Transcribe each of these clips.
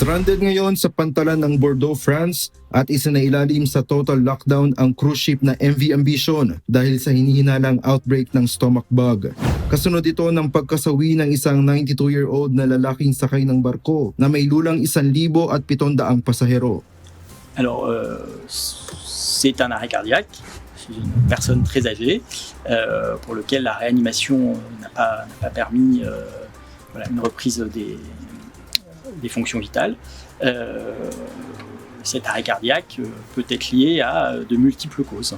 Stranded ngayon sa pantalan ng Bordeaux, France at isinailalim sa total lockdown ang cruise ship na MV Ambition dahil sa hinihinalang outbreak ng stomach bug. Kasunod ito ng pagkasawi ng isang 92-year-old na lalaking sakay ng barko na may lulang 1,700 pasahero. Alors, c'est un arrêt cardiaque, c'est une personne très âgée pour lequel la réanimation n'a pas permis une reprise des fonctions vitales. Cet arrêt cardiaque peut être lié à de multiples causes.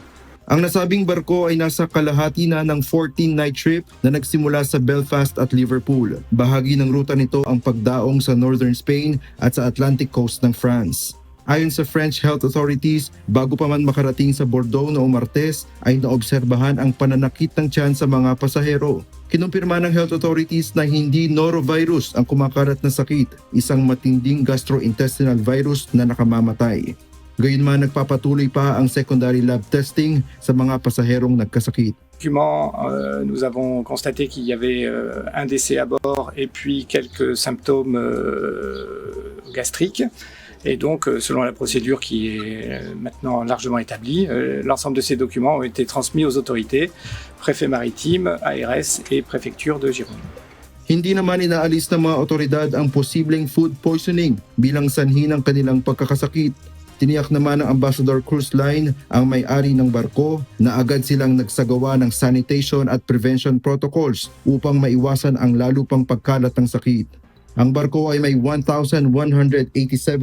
Ang nasabing barko ay nasa kalahati na ng 14-night trip na nagsimula sa Belfast at Liverpool. Bahagi ng ruta nito ang pagdaong sa northern Spain at sa Atlantic coast ng France. Ayon sa French health authorities, bago pa man makarating sa Bordeaux noong Martes, ay naobserbahan ang pananakit ng tiyan sa mga pasahero. Kinumpirma ng health authorities na hindi norovirus ang kumakalat na sakit, isang matinding gastrointestinal virus na nakamamatay. Gayunman, nagpapatuloy pa ang secondary lab testing sa mga pasaherong nagkasakit. Nous avons constaté qu'il y avait un décès à bord et puis quelques symptômes gastriques. Et donc, selon la procédure qui est maintenant largement établie, l'ensemble de ces documents ont été transmis aux autorités, préfet maritime, ARS et préfecture de Gironde. Hindi naman inaalis ng mga otoridad ang posibleng food poisoning bilang sanhi ng kanilang pagkakasakit. Tiniyak naman ng Ambassador Cruise Line ang may-ari ng barko na agad silang nagsagawa ng sanitation at prevention protocols upang maiwasan ang lalo pang pagkalat ng sakit. Ang barko ay may 1,187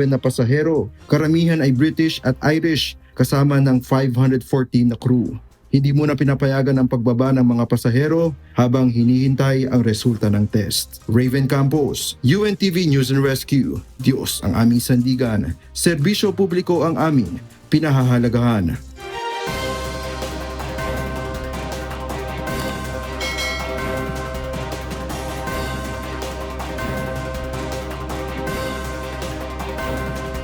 na pasahero, karamihan ay British at Irish, kasama ng 514 na crew. Hindi muna pinapayagan ang pagbaba ng mga pasahero habang hinihintay ang resulta ng test. Raven Campos, UNTV News and Rescue. Diyos ang aming sandigan, serbisyo publiko ang aming pinahahalagahan.